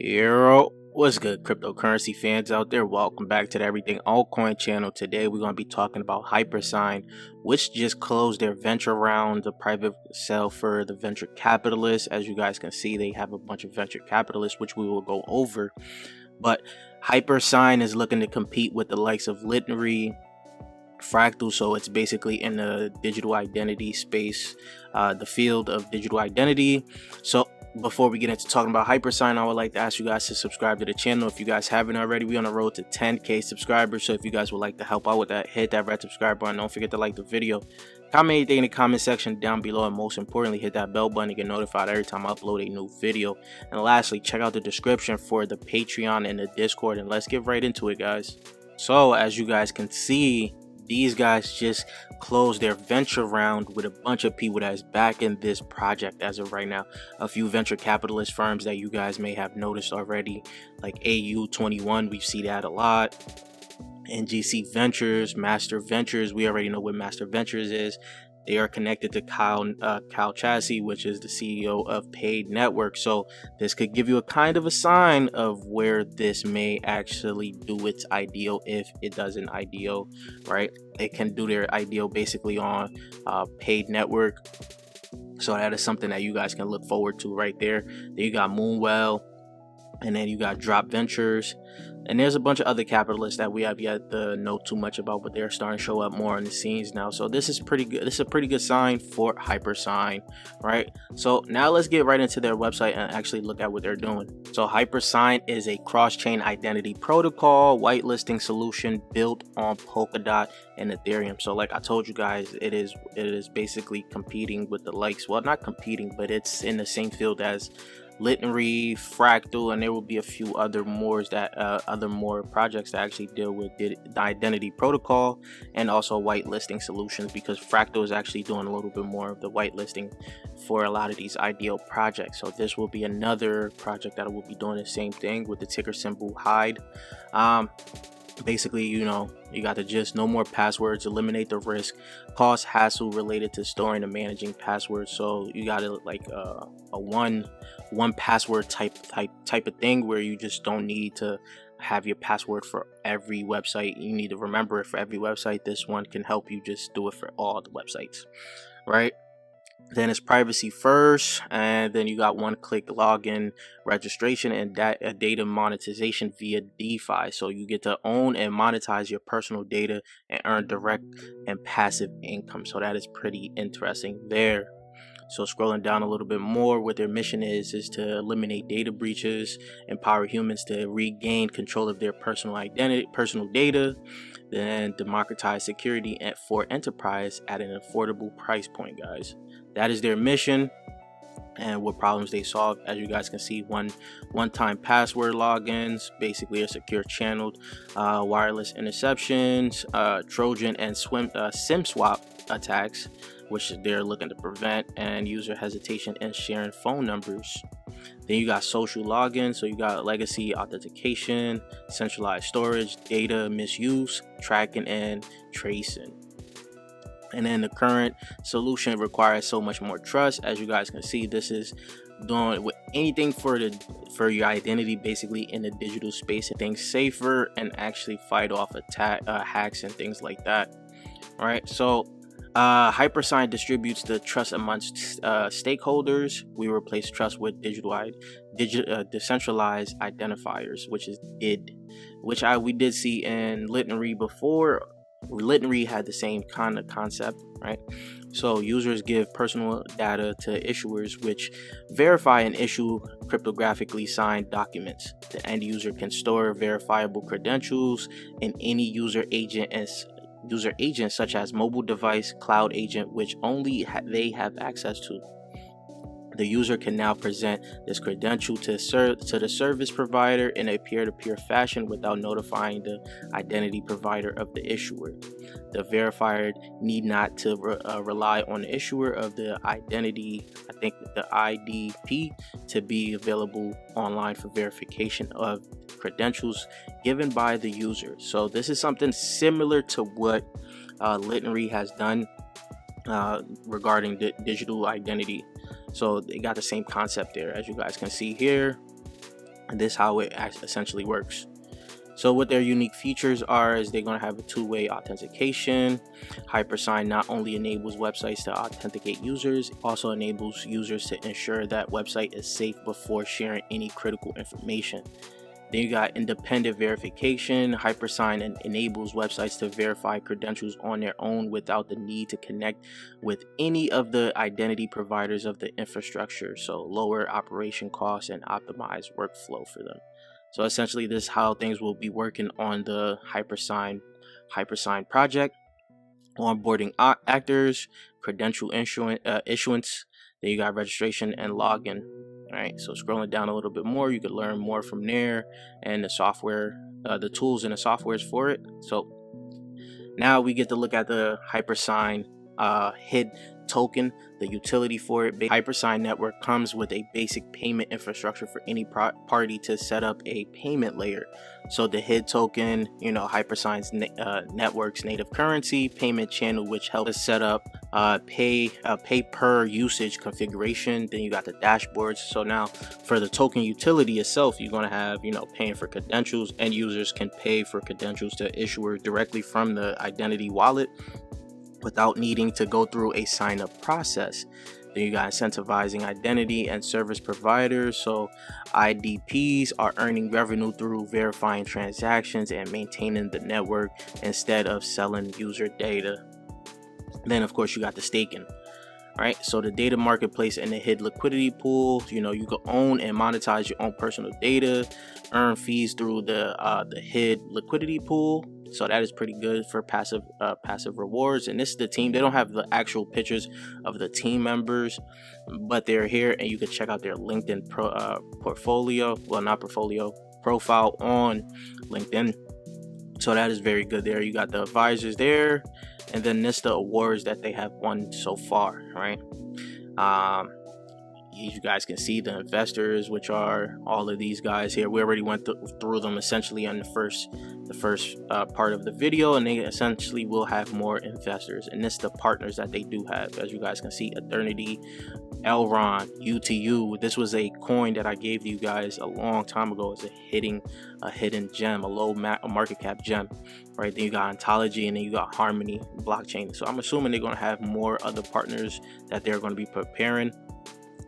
Yo, what's good, cryptocurrency fans out there? Welcome back to the Everything Altcoin channel. Today we're going to be talking about Hypersign, which just closed their venture round, the private sale for the venture capitalists. As you guys can see, they have a bunch of venture capitalists, which we will go over. But Hypersign is looking to compete with the likes of Litany, Fractal, so it's basically in the digital identity space, the field of digital identity. So before we get into talking about Hypersign, I would like to ask you guys to subscribe to the channel if you guys haven't already. We're on the road to 10k subscribers, so if you guys would like to help out with that, hit that red subscribe button. Don't forget to like the video, comment anything in the comment section down below, and most importantly, hit that bell button to get notified every time I upload a new video. And lastly, check out the description for the Patreon and the Discord, and let's get right into it, guys. So as you guys can see, these guys just closed their venture round with a bunch of people that's backing this project as of right now. A few venture capitalist firms that you guys may have noticed already, like AU21, we see that a lot. NGC Ventures, Master Ventures, we already know what Master Ventures is. They are connected to Kyle Chassis, which is the CEO of Paid Network. So this could give you a kind of a sign of where this may actually do its IDO, if it does an IDO, right? It can do their IDO basically on Paid Network. So that is something that you guys can look forward to right there. Then you got Moonwell, and then you got Drop Ventures, and there's a bunch of other capitalists that we have yet to know too much about, but they're starting to show up more on the scenes now. So this is pretty good. This is a pretty good sign for Hypersign, right? So now let's get right into their website and actually look at what they're doing. So Hypersign is a cross-chain identity protocol whitelisting solution built on Polkadot and Ethereum. So like I told you guys, it is basically competing with the likes, well, not competing, but it's in the same field as Litany, Fractal, and there will be a few other more projects that actually deal with the identity protocol and also whitelisting solutions, because Fractal is actually doing a little bit more of the whitelisting for a lot of these ideal projects. So this will be another project that will be doing the same thing with the ticker symbol HIDE. Basically, you know, you got to just no more passwords, eliminate the risk, cost, hassle related to storing and managing passwords. So you got to like a one password type of thing, where you just don't need to have your password for every website. You need to remember it for every website. This one can help you just do it for all the websites, right? Then it's privacy first, and then you got one-click login registration and data monetization via DeFi. So you get to own and monetize your personal data and earn direct and passive income. So that is pretty interesting there. So scrolling down a little bit more, what their mission is to eliminate data breaches, empower humans to regain control of their personal data, then democratize security for enterprise at an affordable price point, guys. That is their mission and what problems they solve. As you guys can see, one-time password logins, basically a secure channeled wireless interceptions, Trojan and SIM swap attacks, which they're looking to prevent, and user hesitation in sharing phone numbers. Then you got social login, so you got legacy authentication, centralized storage, data misuse, tracking, and tracing. And then the current solution requires so much more trust. As you guys can see, this is doing with anything for your identity, basically in the digital space, things safer and actually fight off hacks and things like that. All right, so Hypersign distributes the trust amongst stakeholders. We replace trust with decentralized identifiers, which is DID, which we did see in Litany before. Litany had the same kind of concept, right? So users give personal data to issuers, which verify and issue cryptographically signed documents. The end user can store verifiable credentials in any user agent such as mobile device, cloud agent, which only they have access to. The user can now present this credential to the service provider in a peer-to-peer fashion without notifying the identity provider of the issuer. The verifier need not to rely on the issuer of the identity, I think the IDP, to be available online for verification of credentials given by the user. So this is something similar to what Litany has done regarding the digital identity. So they got the same concept there, as you guys can see here. And this is how it essentially works. So what their unique features are is they're going to have a two-way authentication. Hypersign not only enables websites to authenticate users, it also enables users to ensure that website is safe before sharing any critical information. Then you got independent verification. Hypersign enables websites to verify credentials on their own without the need to connect with any of the identity providers of the infrastructure, so lower operation costs and optimize workflow for them. So essentially this is how things will be working on the Hypersign project. Onboarding actors, credential issuance, then you got registration and login. All right, so scrolling down a little bit more, you could learn more from there and the software, the tools and the softwares for it. So now we get to look at the Hypersign HID token, the utility for it. Hypersign network comes with a basic payment infrastructure for any party to set up a payment layer. So the HID token, Hypersign's network's native currency payment channel, which helps us set up pay per usage configuration. Then you got the dashboards. So now for the token utility itself, you're going to have paying for credentials, and users can pay for credentials to issuer directly from the identity wallet without needing to go through a sign-up process. Then you got incentivizing identity and service providers. So IDPs are earning revenue through verifying transactions and maintaining the network instead of selling user data. Then of course you got the staking. Right, so the data marketplace and the HID liquidity pool, you can own and monetize your own personal data, earn fees through the HID liquidity pool. So that is pretty good for passive rewards. And this is the team. They don't have the actual pictures of the team members, but they're here, and you can check out their LinkedIn profile on LinkedIn. So that is very good there. You got the advisors there, and then this the awards that they have won so far, right? You guys can see the investors, which are all of these guys here. We already went through them essentially on the first part of the video, and they essentially will have more investors. And this is the partners that they do have, as you guys can see: Eternity, Elron, UTU. This was a coin that I gave you guys a long time ago as a hidden gem, a low market cap gem, right? Then you got Ontology, and then you got Harmony blockchain. So I'm assuming they're going to have more other partners that they're going to be preparing.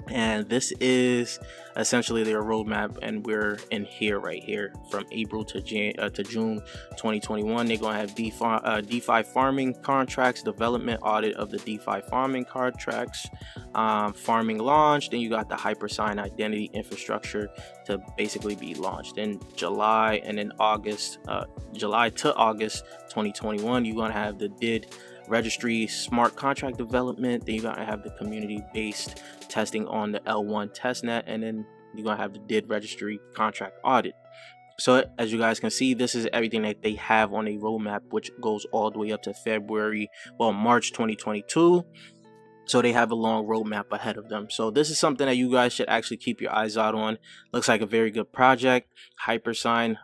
And this is essentially their roadmap, and we're in here right here from April to June 2021. They're going to have DeFi farming contracts, development audit of the DeFi farming contracts, farming launch. Then you got the Hypersign identity infrastructure to basically be launched in July, and in August, July to August 2021, you're going to have the DID registry smart contract development. Then you're going to have the community-based testing on the L1 testnet, and then you're going to have the DID registry contract audit. So as you guys can see, this is everything that they have on a roadmap, which goes all the way up to March 2022. So they have a long roadmap ahead of them. So this is something that you guys should actually keep your eyes out on. Looks like a very good project. Hypersign,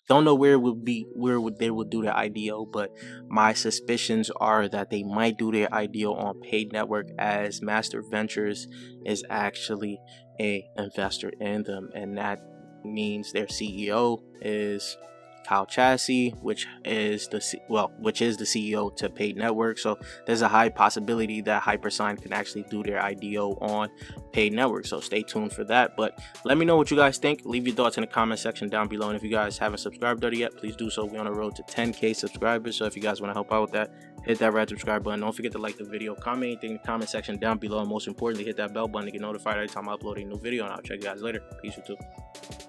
don't know where they will do their IDO, but my suspicions are that they might do their IDO on paid network, as Master Ventures is actually a investor in them, and that means their CEO is Kyle Chassis, which is the CEO to paid network. So there's a high possibility that Hypersign can actually do their IDO on paid network. So stay tuned for that. But let me know what you guys think. Leave your thoughts in the comment section down below. And if you guys haven't subscribed already yet, please do so. We're on the road to 10K subscribers. So if you guys want to help out with that, hit that red subscribe button. Don't forget to like the video, comment anything in the comment section down below, and most importantly, hit that bell button to get notified every time I upload a new video. And I'll check you guys later. Peace, YouTube.